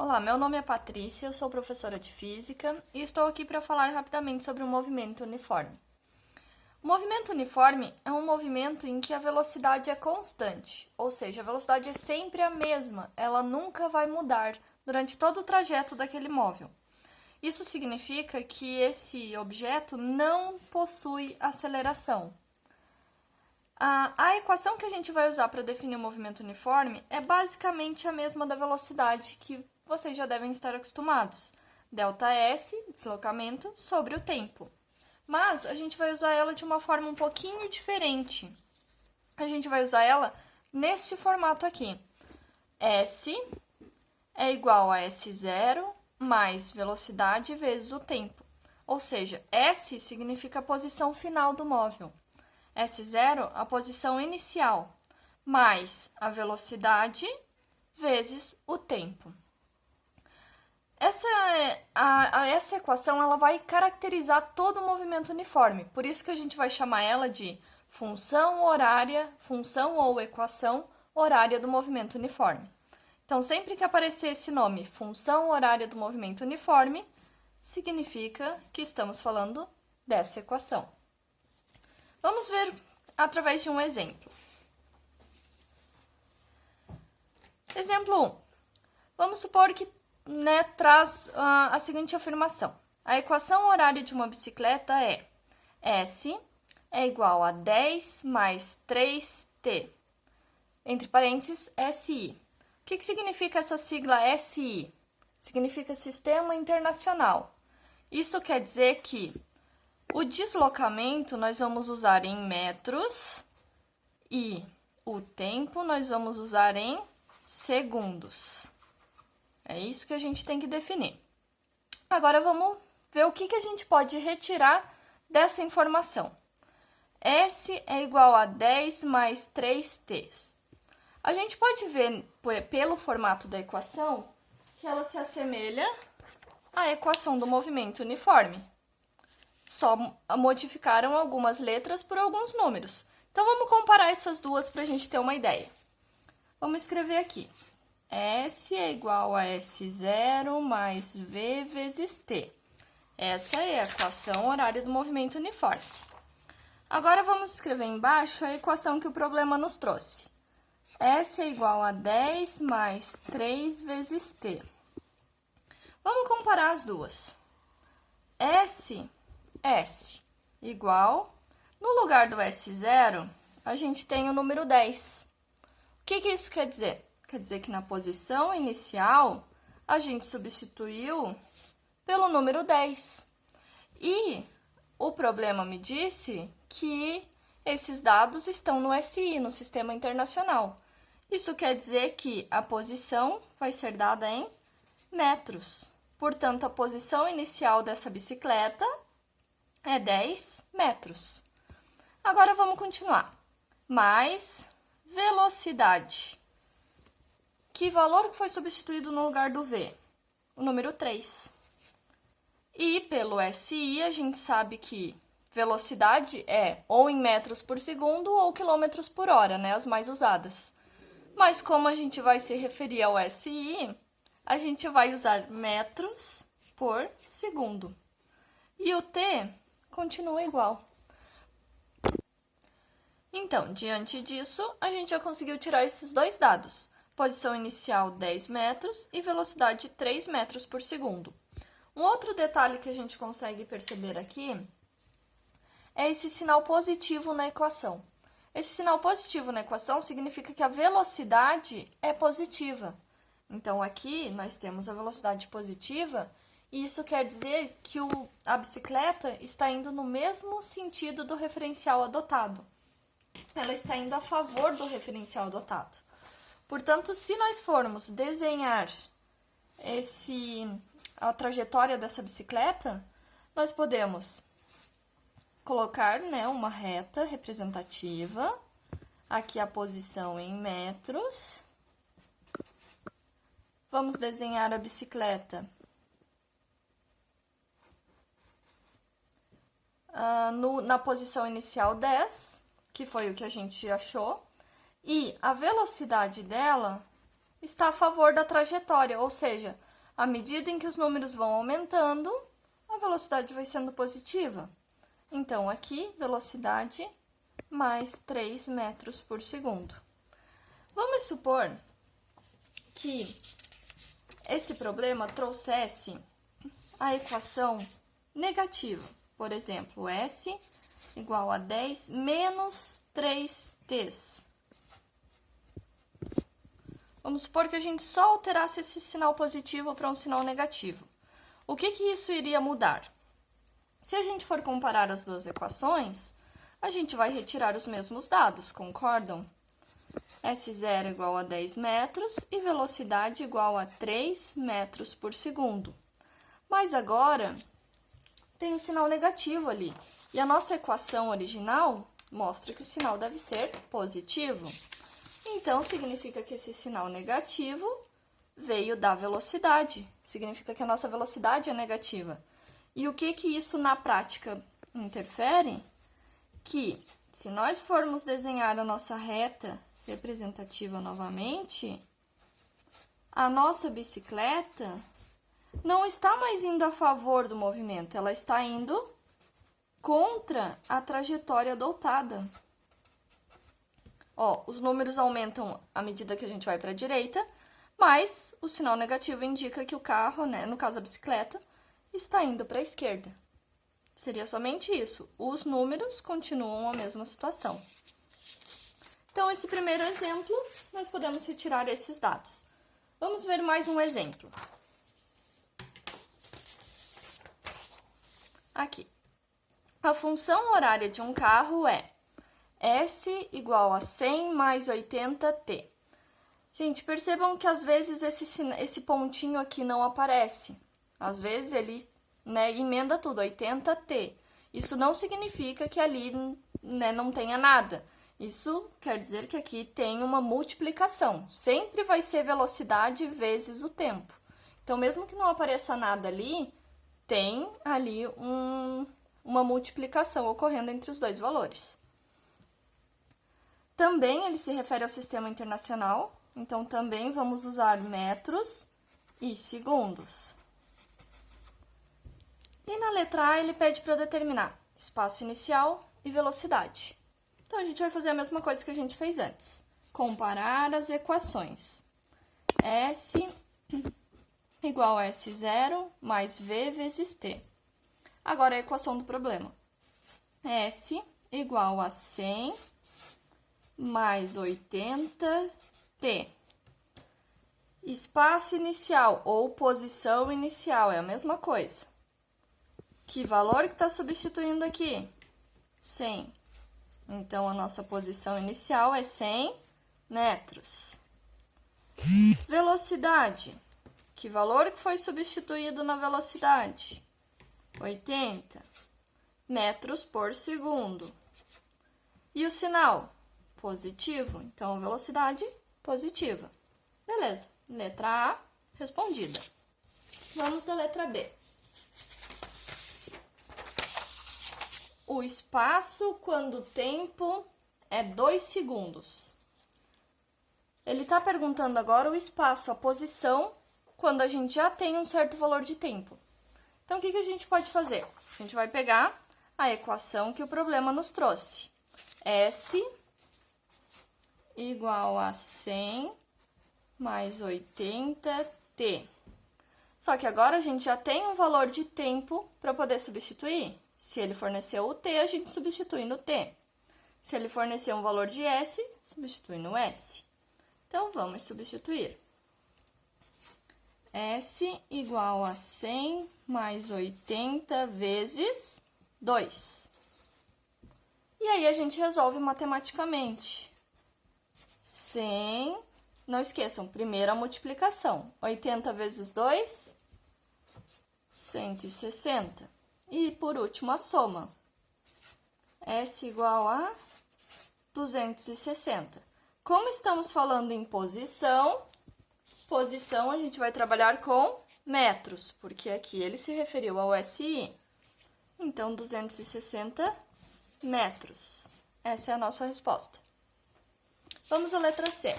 Olá, meu nome é Patrícia, eu sou professora de Física e estou aqui para falar rapidamente sobre o movimento uniforme. O movimento uniforme é um movimento em que a velocidade é constante, ou seja, a velocidade é sempre a mesma, ela nunca vai mudar durante todo o trajeto daquele móvel. Isso significa que esse objeto não possui aceleração. A equação que a gente vai usar para definir o movimento uniforme é basicamente a mesma da velocidade, que vocês já devem estar acostumados. ΔS, deslocamento, sobre o tempo. Mas a gente vai usar ela de uma forma um pouquinho diferente. A gente vai usar ela neste formato aqui. S é igual a S0 mais velocidade vezes o tempo. Ou seja, S significa a posição final do móvel. S0, a posição inicial, mais a velocidade vezes o tempo. Essa equação ela vai caracterizar todo o movimento uniforme, por isso que a gente vai chamar ela de função horária, função ou equação horária do movimento uniforme. Então, sempre que aparecer esse nome, função horária do movimento uniforme, significa que estamos falando dessa equação. Vamos ver através de um exemplo. Exemplo 1. Vamos supor que traz a seguinte afirmação. A equação horária de uma bicicleta é S é igual a 10 mais 3T, entre parênteses, SI. O que significa essa sigla SI? Significa Sistema Internacional. Isso quer dizer que o deslocamento nós vamos usar em metros e o tempo nós vamos usar em segundos. É isso que a gente tem que definir. Agora vamos ver o que a gente pode retirar dessa informação. S é igual a 10 mais 3T. A gente pode ver pelo formato da equação que ela se assemelha à equação do movimento uniforme. Só modificaram algumas letras por alguns números. Então, vamos comparar essas duas para a gente ter uma ideia. Vamos escrever aqui. S é igual a S0 mais V vezes T. Essa é a equação horária do movimento uniforme. Agora, vamos escrever embaixo a equação que o problema nos trouxe. S é igual a 10 mais 3 vezes T. Vamos comparar as duas. S igual, no lugar do S0, a gente tem o número 10. O que isso quer dizer? Quer dizer que na posição inicial, a gente substituiu pelo número 10. E o problema me disse que esses dados estão no SI, no Sistema Internacional. Isso quer dizer que a posição vai ser dada em metros. Portanto, a posição inicial dessa bicicleta é 10 metros. Agora, vamos continuar. Mais velocidade. Que valor foi substituído no lugar do V? O número 3. E pelo SI, a gente sabe que velocidade é ou em metros por segundo ou quilômetros por hora, né? As mais usadas. Mas como a gente vai se referir ao SI, a gente vai usar metros por segundo. E o T continua igual. Então, diante disso, a gente já conseguiu tirar esses dois dados. Posição inicial 10 metros e velocidade 3 metros por segundo. Um outro detalhe que a gente consegue perceber aqui é esse sinal positivo na equação. Esse sinal positivo na equação significa que a velocidade é positiva. Então, aqui nós temos a velocidade positiva e isso quer dizer que a bicicleta está indo no mesmo sentido do referencial adotado. Ela está indo a favor do referencial adotado. Portanto, se nós formos desenhar a trajetória dessa bicicleta, nós podemos colocar, uma reta representativa, aqui a posição em metros. Vamos desenhar a bicicleta na posição inicial 10, que foi o que a gente achou, e a velocidade dela está a favor da trajetória, ou seja, à medida em que os números vão aumentando, a velocidade vai sendo positiva. Então, aqui, velocidade mais 3 metros por segundo. Vamos supor que esse problema trouxesse a equação negativa. Por exemplo, S igual a 10 menos 3t. Vamos supor que a gente só alterasse esse sinal positivo para um sinal negativo. O que isso iria mudar? Se a gente for comparar as duas equações, a gente vai retirar os mesmos dados, concordam? S0 igual a 10 metros e velocidade igual a 3 metros por segundo. Mas agora tem um sinal negativo ali. E a nossa equação original mostra que o sinal deve ser positivo. Então, significa que esse sinal negativo veio da velocidade. Significa que a nossa velocidade é negativa. E o que isso na prática interfere? Que se nós formos desenhar a nossa reta representativa novamente, a nossa bicicleta não está mais indo a favor do movimento, ela está indo contra a trajetória adotada. Ó, os números aumentam à medida que a gente vai para a direita, mas o sinal negativo indica que o carro, né, no caso a bicicleta, está indo para a esquerda. Seria somente isso. Os números continuam a mesma situação. Então, esse primeiro exemplo, nós podemos retirar esses dados. Vamos ver mais um exemplo. Aqui. A função horária de um carro é S igual a 100 mais 80t. Gente, percebam que às vezes esse pontinho aqui não aparece. Às vezes ele, né, emenda tudo, 80t. Isso não significa que ali, né, não tenha nada. Isso quer dizer que aqui tem uma multiplicação. Sempre vai ser velocidade vezes o tempo. Então, mesmo que não apareça nada ali, tem ali uma multiplicação ocorrendo entre os dois valores. Também ele se refere ao sistema internacional, então também vamos usar metros e segundos. E na letra A ele pede para determinar espaço inicial e velocidade. Então a gente vai fazer a mesma coisa que a gente fez antes. Comparar as equações. S igual a S0 mais V vezes T. Agora a equação do problema. S igual a 100 mais 80t. Espaço inicial ou posição inicial é a mesma coisa. Que valor que está substituindo aqui? 100. Então, a nossa posição inicial é 100 metros. Velocidade. Que valor que foi substituído na velocidade? 80 metros por segundo. E o sinal? Positivo. Então, velocidade positiva. Beleza. Letra A, respondida. Vamos à letra B. O espaço quando o tempo é 2 segundos. Ele está perguntando agora o espaço, a posição, quando a gente já tem um certo valor de tempo. Então, o que a gente pode fazer? A gente vai pegar a equação que o problema nos trouxe. S igual a 100 mais 80t. Só que agora a gente já tem um valor de tempo para poder substituir. Se ele forneceu o t, a gente substitui no t. Se ele fornecer um valor de s, substitui no s. Então, vamos substituir. S igual a 100 mais 80 vezes 2. E aí, a gente resolve matematicamente. 100, não esqueçam, primeiro a multiplicação. 80 vezes 2, 160. E, por último, a soma. S igual a 260. Como estamos falando em posição, a gente vai trabalhar com metros, porque aqui ele se referiu ao SI. Então, 260 metros. Essa é a nossa resposta. Vamos à letra C.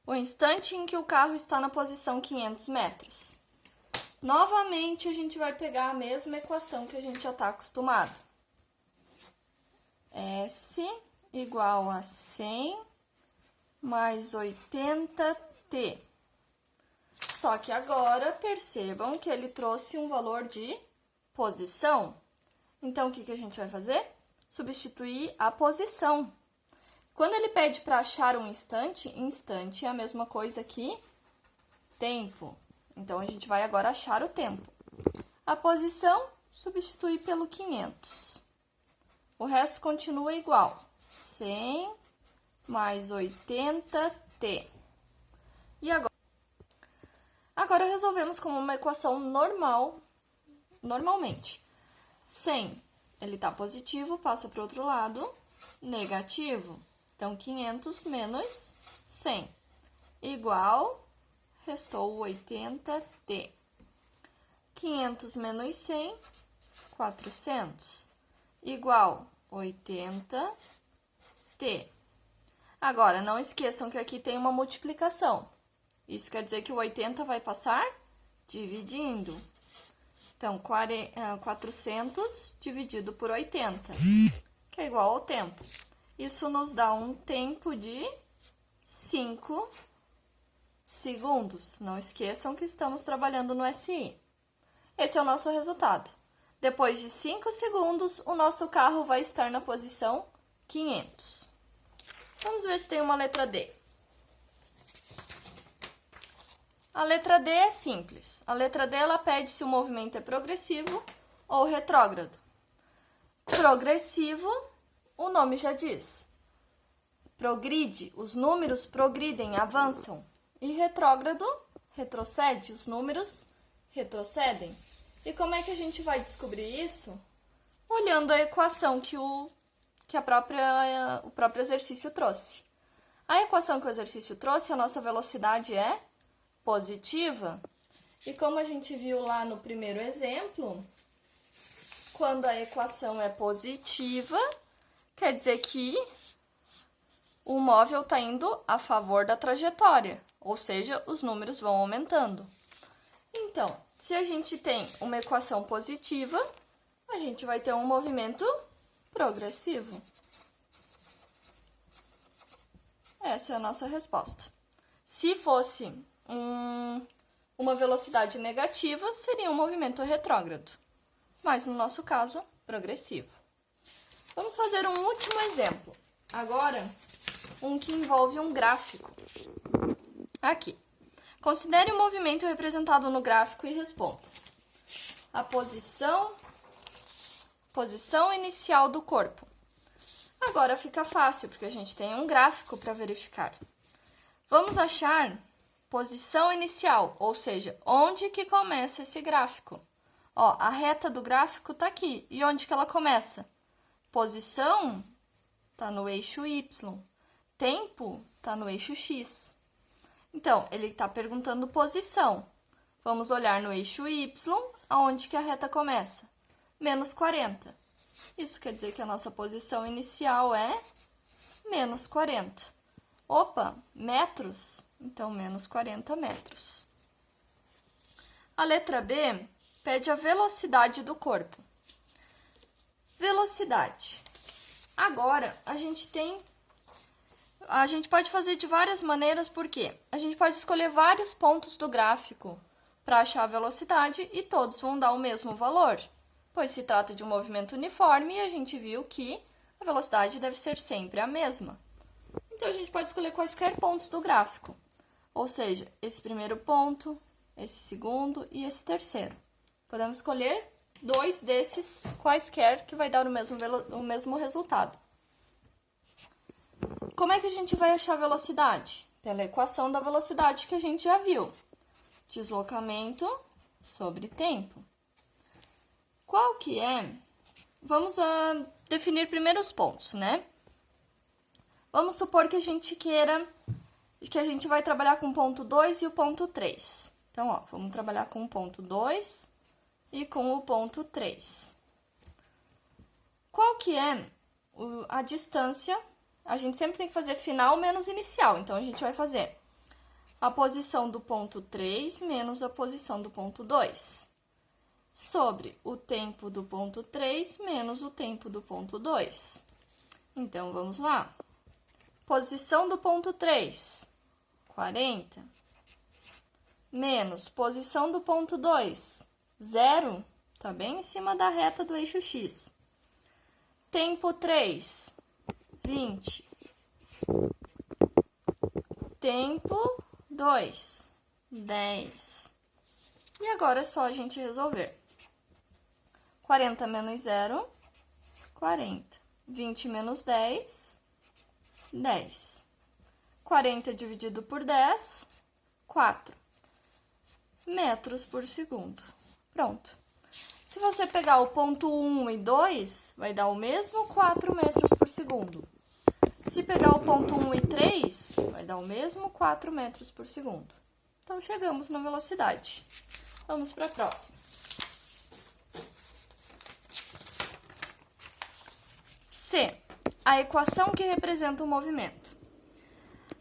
o instante em que o carro está na posição 500 metros. Novamente, a gente vai pegar a mesma equação que a gente já está acostumado. S igual a 100 mais 80t. Só que agora, percebam que ele trouxe um valor de posição. Então, o que a gente vai fazer? Substituir a posição. Quando ele pede para achar um instante, instante é a mesma coisa que tempo. Então, a gente vai agora achar o tempo. A posição, substituir pelo 500. O resto continua igual. 100 mais 80t. E agora resolvemos como uma equação normalmente. 100, ele está positivo, passa para o outro lado, negativo. Então, 500 menos 100, igual, restou 80t. 500 menos 100, 400, igual 80t. Agora, não esqueçam que aqui tem uma multiplicação. Isso quer dizer que o 80 vai passar dividindo. Então, 400 dividido por 80, que é igual ao tempo. Isso nos dá um tempo de 5 segundos. Não esqueçam que estamos trabalhando no SI. Esse é o nosso resultado. Depois de 5 segundos, o nosso carro vai estar na posição 500. Vamos ver se tem uma letra D. A letra D é simples. A letra D, ela pede se o movimento é progressivo ou retrógrado. Progressivo, o nome já diz. Progride, os números progridem, avançam. E retrógrado, retrocede, os números retrocedem. E como é que a gente vai descobrir isso? Olhando a equação que o próprio exercício trouxe. A equação que o exercício trouxe, a nossa velocidade é positiva. E como a gente viu lá no primeiro exemplo, quando a equação é positiva, quer dizer que o móvel está indo a favor da trajetória, ou seja, os números vão aumentando. Então, se a gente tem uma equação positiva, a gente vai ter um movimento progressivo. Essa é a nossa resposta. Se fosse uma velocidade negativa, seria um movimento retrógrado. Mas, no nosso caso, progressivo. Vamos fazer um último exemplo. Agora, um que envolve um gráfico. Aqui. Considere o movimento representado no gráfico e responda. A posição inicial do corpo. Agora fica fácil, porque a gente tem um gráfico para verificar. Vamos achar posição inicial, ou seja, onde que começa esse gráfico. Ó, a reta do gráfico está aqui. E onde que ela começa? Posição está no eixo Y. Tempo está no eixo X. Então, ele está perguntando posição. Vamos olhar no eixo Y, aonde que a reta começa? Menos 40. Isso quer dizer que a nossa posição inicial é menos 40. Opa, metros? Então, menos 40 metros. A letra B pede a velocidade do corpo. Velocidade. Agora, a gente pode fazer de várias maneiras, porque a gente pode escolher vários pontos do gráfico para achar a velocidade e todos vão dar o mesmo valor, pois se trata de um movimento uniforme e a gente viu que a velocidade deve ser sempre a mesma. Então, a gente pode escolher quaisquer pontos do gráfico, ou seja, esse primeiro ponto, esse segundo e esse terceiro. Podemos escolher 2 desses quaisquer que vai dar o mesmo resultado. Como é que a gente vai achar a velocidade? Pela equação da velocidade que a gente já viu. Deslocamento sobre tempo. Qual que é? Vamos definir primeiro os pontos, né? Vamos supor que a gente vai trabalhar com o ponto 2 e o ponto 3. Então, ó, vamos trabalhar com o ponto 2 e com o ponto 3. Qual que é a distância? A gente sempre tem que fazer final menos inicial. Então, a gente vai fazer a posição do ponto 3 menos a posição do ponto 2, sobre o tempo do ponto 3 menos o tempo do ponto 2. Então, vamos lá. Posição do ponto 3, 40, menos posição do ponto 2, 0, tá bem em cima da reta do eixo X. Tempo 3, 20. Tempo 2, 10. E agora é só a gente resolver. 40 menos 0, 40. 20 menos 10, 10. 40 dividido por 10, 4 metros por segundo. Pronto. Se você pegar o ponto 1 e 2, vai dar o mesmo 4 metros por segundo. Se pegar o ponto 1 e 3, vai dar o mesmo 4 metros por segundo. Então, chegamos na velocidade. Vamos para a próxima. C. A equação que representa o movimento.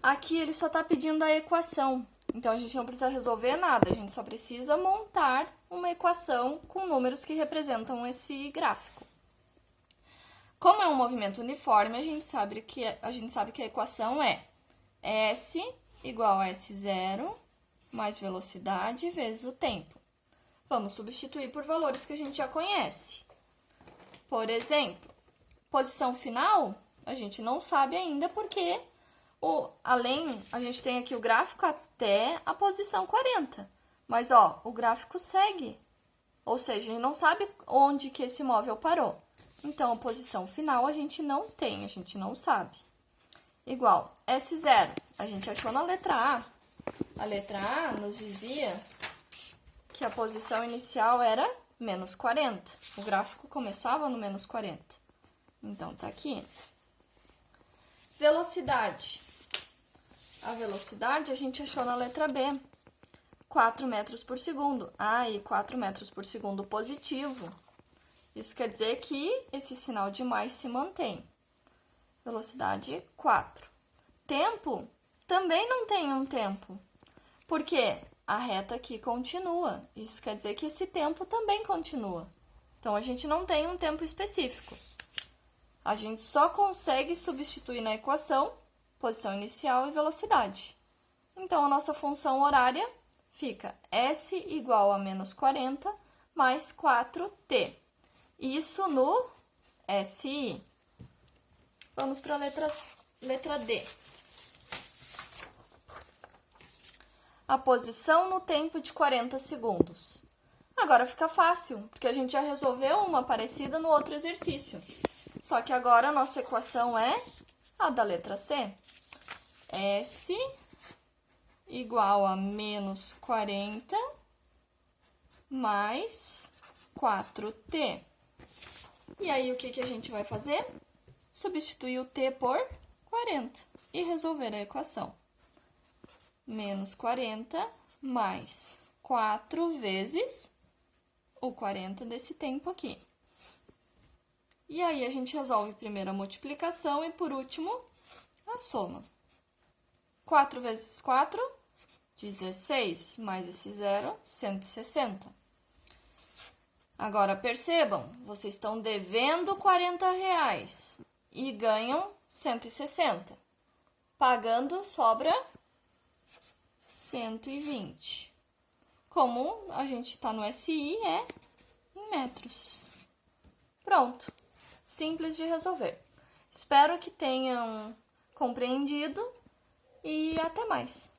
Aqui ele só está pedindo a equação. Então, a gente não precisa resolver nada. A gente só precisa montar uma equação com números que representam esse gráfico. Como é um movimento uniforme, a gente sabe que a equação é S igual a S0 mais velocidade vezes o tempo. Vamos substituir por valores que a gente já conhece. Por exemplo, posição final, a gente não sabe ainda porque a gente tem aqui o gráfico até a posição 40. Mas, ó, o gráfico segue. Ou seja, a gente não sabe onde que esse móvel parou. Então, a posição final a gente não tem, a gente não sabe. Igual, S0, a gente achou na letra A. A letra A nos dizia que a posição inicial era menos 40. O gráfico começava no menos 40. Então, tá aqui. Velocidade. A velocidade a gente achou na letra B. 4 metros por segundo. E 4 metros por segundo positivo. Isso quer dizer que esse sinal de mais se mantém. Velocidade 4. Tempo também não tem um tempo. Porque a reta aqui continua. Isso quer dizer que esse tempo também continua. Então, a gente não tem um tempo específico. A gente só consegue substituir na equação posição inicial e velocidade. Então, a nossa função horária fica S igual a menos 40 mais 4t. Isso no SI. Vamos para a letra D. A posição no tempo de 40 segundos. Agora fica fácil, porque a gente já resolveu uma parecida no outro exercício. Só que agora a nossa equação é a da letra C. S igual a menos 40 mais 4t. E aí, o que a gente vai fazer? Substituir o t por 40 e resolver a equação. Menos 40 mais 4 vezes o 40 desse tempo aqui. E aí, a gente resolve primeiro a multiplicação e, por último, a soma. 4 vezes 4, 16, mais esse 0, 160. Agora, percebam, vocês estão devendo R$40 e ganham 160. Pagando, sobra 120. Como a gente está no SI, é em metros. Pronto. Simples de resolver. Espero que tenham compreendido e até mais.